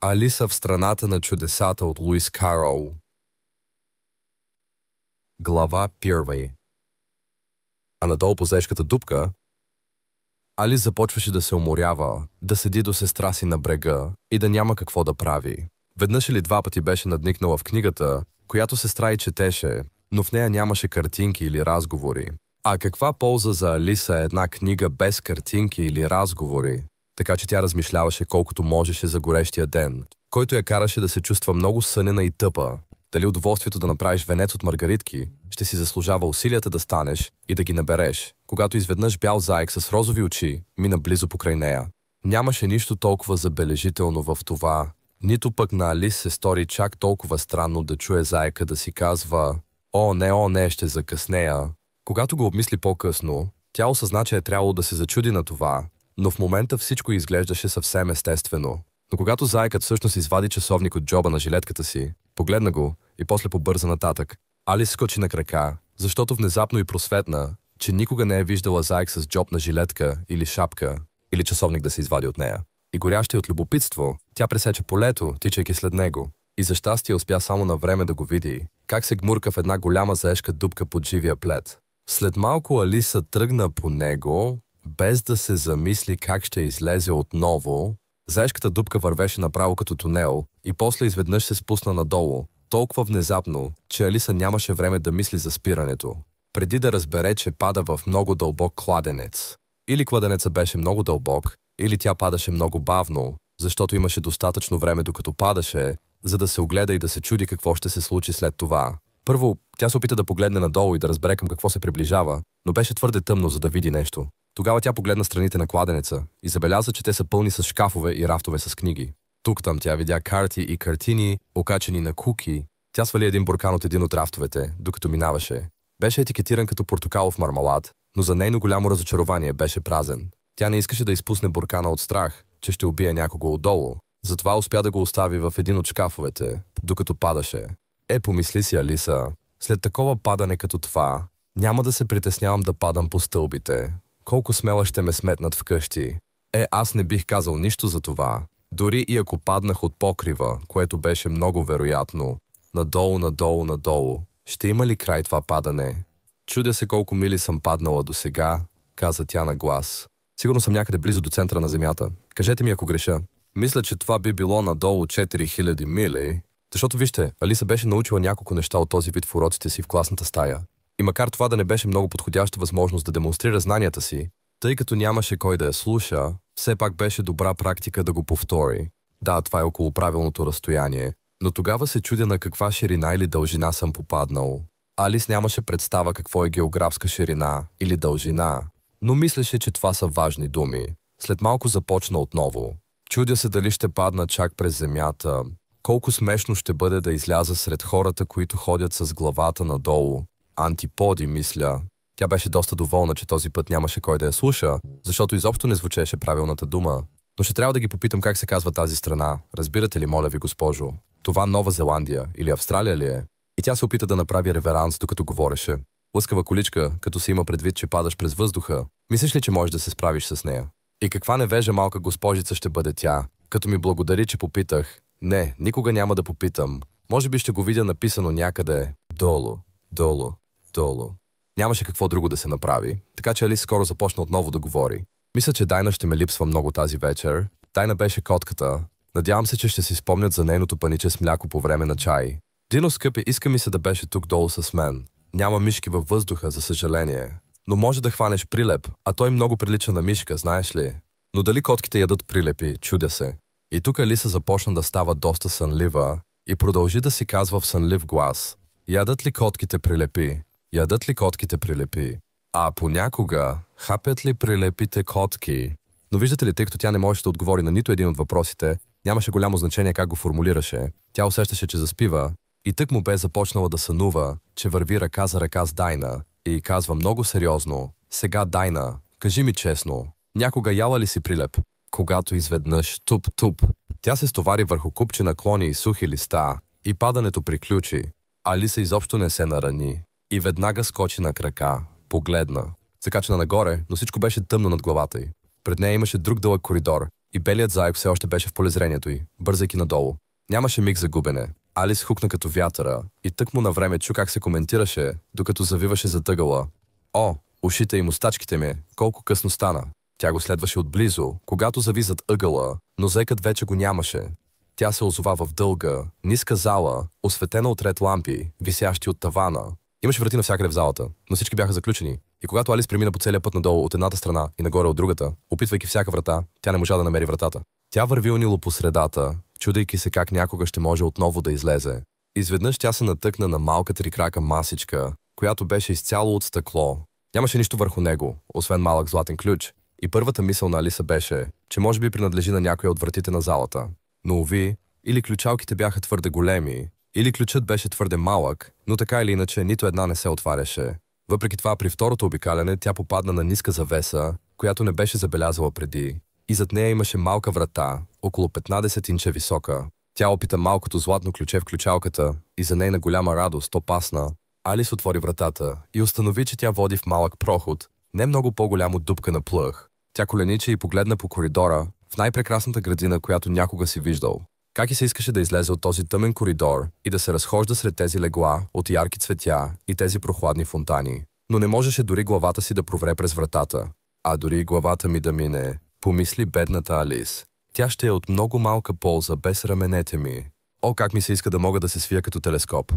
Алиса в страната на чудесата от Луис Карол. Глава 1. А надолу по заешката дупка Алис започваше да се уморява, да седи до сестра си на брега и да няма какво да прави. Веднъж или два пъти беше надникнала в книгата, която сестра й четеше, но в нея нямаше картинки или разговори. А каква полза за Алиса е една книга без картинки или разговори? Така че тя размишляваше колкото можеше за горещия ден, който я караше да се чувства много сънена и тъпа. Дали удоволствието да направиш венец от маргаритки ще си заслужава усилията да станеш и да ги набереш, когато изведнъж бял заек с розови очи мина близо покрай нея. Нямаше нищо толкова забележително в това, нито пък на Алис се стори чак толкова странно да чуе заека да си казва о, не, ще закъснея». Когато го обмисли по-късно, тя осъзна, че е трябвало да се зачуди на това, но в момента всичко изглеждаше съвсем естествено. Но когато заекът всъщност извади часовник от джоба на жилетката си, погледна го и после побърза нататък, Алис скочи на крака, защото внезапно и просветна, че никога не е виждала заек с джоб на жилетка или шапка, или часовник да се извади от нея. И горяща от любопитство, тя пресече полето, тичайки след него, и за щастие успя само на време да го види, как се гмурка в една голяма заешка дупка под живия плед. След малко Алиса тръгна по него, без да се замисли как ще излезе отново. Заешката дупка вървеше направо като тунел и после изведнъж се спусна надолу, толкова внезапно, че Алиса нямаше време да мисли за спирането, преди да разбере, че пада в много дълбок кладенец. Или кладенецът беше много дълбок, или тя падаше много бавно, защото имаше достатъчно време докато падаше, за да се огледа и да се чуди какво ще се случи след това. Първо, тя се опита да погледне надолу и да разбере към какво се приближава, но беше твърде тъмно, за да види нещо. Тогава тя погледна страните на кладенеца и забеляза, че те са пълни с шкафове и рафтове с книги. Тук-там тя видя карти и картини, окачени на куки. Тя свали един буркан от един от рафтовете, докато минаваше. Беше етикетиран като портокалов мармалад, но за нейно голямо разочарование беше празен. Тя не искаше да изпусне буркана от страх, че ще убие някого отдолу. Затова успя да го остави в един от шкафовете, докато падаше. Помисли си Алиса, след такова падане като това, няма да се притеснявам да падам по стълбите. Колко смела ще ме сметнат вкъщи. Аз не бих казал нищо за това. Дори и ако паднах от покрива, което беше много вероятно, надолу, ще има ли край това падане? Чудя се колко мили съм паднала досега, каза тя на глас. Сигурно съм някъде близо до центъра на земята. Кажете ми ако греша. Мисля, че това би било надолу 4000 мили. Защото вижте, Алиса беше научила няколко неща от този вид в уроците си в класната стая. И макар това да не беше много подходяща възможност да демонстрира знанията си, тъй като нямаше кой да я слуша, все пак беше добра практика да го повтори. Да, това е около правилното разстояние, но тогава се чудя на каква ширина или дължина съм попаднал. Алис нямаше представа какво е географска ширина или дължина, но мислеше, че това са важни думи. След малко започна отново. Чудя се дали ще падна чак през земята. Колко смешно ще бъде да изляза сред хората, които ходят с главата надолу. Антиподи, мисля. Тя беше доста доволна, че този път нямаше кой да я слуша, защото изобщо не звучеше правилната дума. Но ще трябва да ги попитам как се казва тази страна. Разбирате ли, моля ви, госпожо? Това Нова Зеландия или Австралия ли е? И тя се опита да направи реверанс, докато говореше. Лъскава количка, като се има предвид, че падаш през въздуха. Мислиш ли, че можеш да се справиш с нея? И каква невежа малка госпожица ще бъде тя, като ми благодари, че попитах. Не, никога няма да попитам. Може би ще го видя написано някъде долу. Нямаше какво друго да се направи, така че Алис скоро започна отново да говори. Мисля, че Дайна ще ме липсва много тази вечер. Дайна беше котката. Надявам се, че ще си спомнят за нейното паниче с мляко по време на чай. Дино, скъпи, иска ми се да беше тук долу с мен. Няма мишки във въздуха, за съжаление. Но може да хванеш прилеп, а той много прилича на мишка, знаеш ли? Но дали котките ядат прилепи, чудя се. И тук Алиса започна да става доста сънлива и продължи да си казва в сънлив глас. Ядат ли котките прилепи? Ядат ли котките прилепи? А понякога хапят ли прилепите котки? Но виждате ли, тъй като тя не можеше да отговори на нито един от въпросите, нямаше голямо значение как го формулираше. Тя усещаше, че заспива и тък му бе започнала да сънува, че върви ръка за ръка с Дайна и казва много сериозно. Сега, Дайна, кажи ми честно, някога яла ли си прилеп? Когато изведнъж туп, тя се стовари върху купче на клони и сухи листа и падането приключи. Алиса изобщо не се нарани и веднага скочи на крака, погледна. Се качна нагоре, но всичко беше тъмно над главата й. Пред нея имаше друг дълъг коридор и белият заек все още беше в полезрението й, бързайки надолу. Нямаше миг за губене. Алис хукна като вятъра и тъкмо на време чу как се коментираше, докато завиваше затъгъла. О, ушите и мустачките ми, колко късно стана. Тя го следваше отблизо, когато зави зад ъгъла, но зекът вече го нямаше. Тя се озова в дълга, ниска зала, осветена от ред лампи, висящи от тавана. Имаше врати навсякъде в залата, но всички бяха заключени. И когато Алис премина по целия път надолу от едната страна и нагоре от другата, опитвайки всяка врата, тя не можа да намери вратата. Тя върви унило по средата, чудейки се как някога ще може отново да излезе. Изведнъж тя се натъкна на малка трикрака масичка, която беше изцяло от стъкло. Нямаше нищо върху него, освен малък златен ключ. И първата мисъл на Алиса беше, че може би принадлежи на някоя от вратите на залата. Но уви, или ключалките бяха твърде големи, или ключът беше твърде малък, но така или иначе нито една не се отваряше. Въпреки това, при второто обикаляне тя попадна на ниска завеса, която не беше забелязала преди. И зад нея имаше малка врата, около 15 инча висока. Тя опита малкото златно ключе в ключалката и за нейна голяма радост то пасна. Алис отвори вратата и установи, че тя води в малък проход, не много по-голям от дупка на плъх. Тя коленичи и погледна по коридора, в най-прекрасната градина, която някога си виждал. Как и се искаше да излезе от този тъмен коридор и да се разхожда сред тези легла от ярки цветя и тези прохладни фонтани. Но не можеше дори главата си да провре през вратата. А дори и главата ми да мине, помисли бедната Алис. Тя ще е от много малка полза без раменете ми. О, как ми се иска да мога да се свия като телескоп.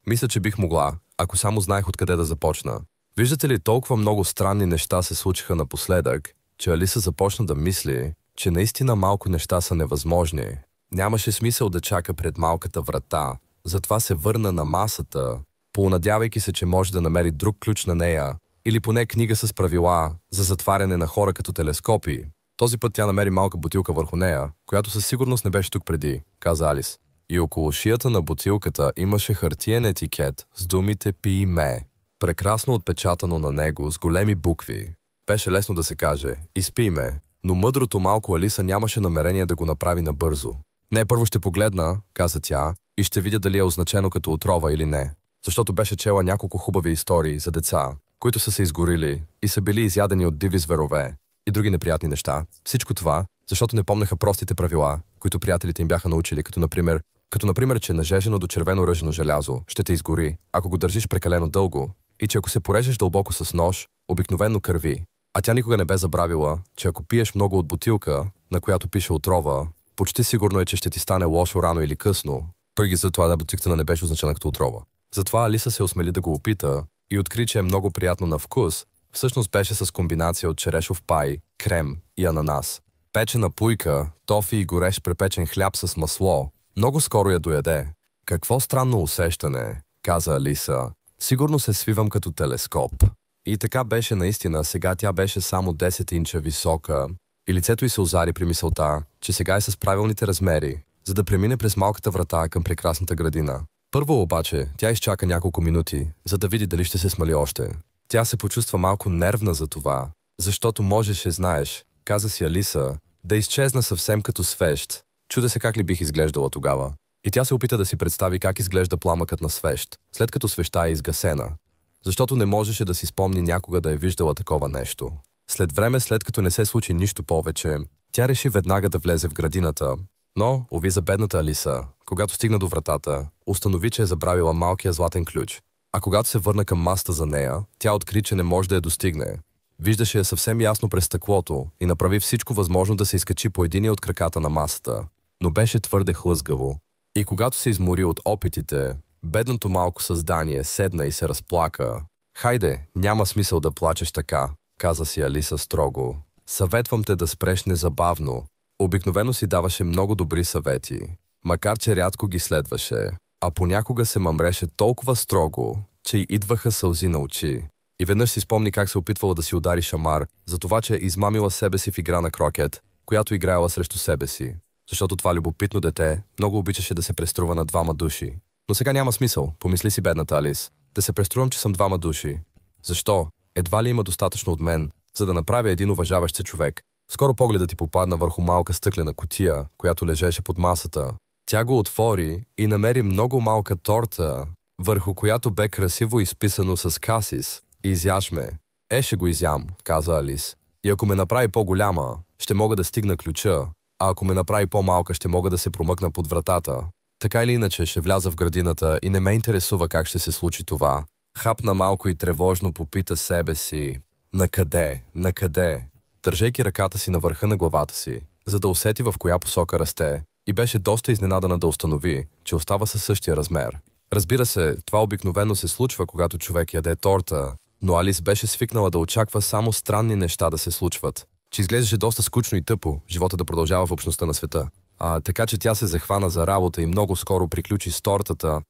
Мисля, че бих могла, ако само знаех откъде да започна. Виждате ли, толкова много странни неща се случиха напоследък, че Алиса започна да мисли, че наистина малко неща са невъзможни. Нямаше смисъл да чака пред малката врата, затова се върна на масата, понадявайки се, че може да намери друг ключ на нея, или поне книга с правила за затваряне на хора като телескопи. Този път тя намери малка бутилка върху нея, която със сигурност не беше тук преди, каза Алис. И около шията на бутилката имаше хартиен етикет с думите «Пий ме», прекрасно отпечатано на него с големи букви. Беше лесно да се каже «Изпий ме», но мъдрото малко Алиса нямаше намерение да го направи набързо. Не, първо ще погледна, каза тя, и ще видя дали е означено като отрова или не. Защото беше чела няколко хубави истории за деца, които са се изгорили и са били изядени от диви зверове и други неприятни неща. Всичко това, защото не помняха простите правила, които приятелите им бяха научили, като например, че нажежено до червено ръжено желязо ще те изгори, ако го държиш прекалено дълго, и че ако се порежеш дълбоко с нож, обикновено кърви. А тя никога не бе забравила, че ако пиеш много от бутилка, на която пише отрова, почти сигурно е, че ще ти стане лошо рано или късно. Той ги за това да бутилката не беше означена като отрова. Затова Алиса се осмели да го опита и откри, че е много приятно на вкус. Всъщност беше с комбинация от черешов пай, крем и ананас. Печена пуйка, тофи и горещ препечен хляб с масло. Много скоро я дояде. Какво странно усещане, каза Алиса. Сигурно се свивам като телескоп. И така беше наистина, сега тя беше само 10 инча висока и лицето й се озари при мисълта, че сега е с правилните размери, за да премине през малката врата към прекрасната градина. Първо обаче, тя изчака няколко минути, за да види дали ще се смали още. Тя се почувства малко нервна за това, защото можеше, знаеш, каза си Алиса, да изчезна съвсем като свещ. Чуде се как ли бих изглеждала тогава. И тя се опита да си представи как изглежда пламъкът на свещ, след като свещта е изгасена. Защото не можеше да си спомни някога да е виждала такова нещо. След време, след като не се случи нищо повече, тя реши веднага да влезе в градината. Но, уви за бедната Алиса, когато стигна до вратата, установи, че е забравила малкия златен ключ. А когато се върна към масата за нея, тя откри, че не може да я достигне. Виждаше я съвсем ясно през стъклото и направи всичко възможно да се изкачи по единия от краката на масата. Но беше твърде хлъзгаво. И когато се измори от опитите, бедното малко създание седна и се разплака. Хайде, няма смисъл да плачеш така, каза си Алиса строго. Съветвам те да спреш незабавно. Обикновено си даваше много добри съвети, макар че рядко ги следваше, а понякога се мъмреше толкова строго, че й идваха сълзи на очи. И веднъж си спомни как се опитвала да си удари шамар, за това, че е измамила себе си в игра на крокет, която играела срещу себе си. Защото това любопитно дете много обичаше да се преструва на двама души. Но сега няма смисъл, помисли си бедната Алис, да се преструвам, че съм двама души. Защо? Едва ли има достатъчно от мен, за да направя един уважаващ се човек. Скоро погледът ти попадна върху малка стъклена кутия, която лежеше под масата. Тя го отвори и намери много малка торта, върху която бе красиво изписано с касис. Изяж ме. Ще го изям, каза Алис. И ако ме направи по-голяма, ще мога да стигна ключа, а ако ме направи по-малка, ще мога да се промъкна под вратата. Така или иначе ще вляза в градината и не ме интересува как ще се случи това. Хапна малко и тревожно попита себе си: накъде, накъде? Държейки ръката си на върха на главата си, за да усети в коя посока расте, и беше доста изненадана да установи, че остава със същия размер. Разбира се, това обикновено се случва, когато човек яде торта, но Алис беше свикнала да очаква само странни неща да се случват. Че изглеждаше доста скучно и тъпо живота да продължава в общността на света. Така че тя се захвана за работа и много скоро приключи с тортата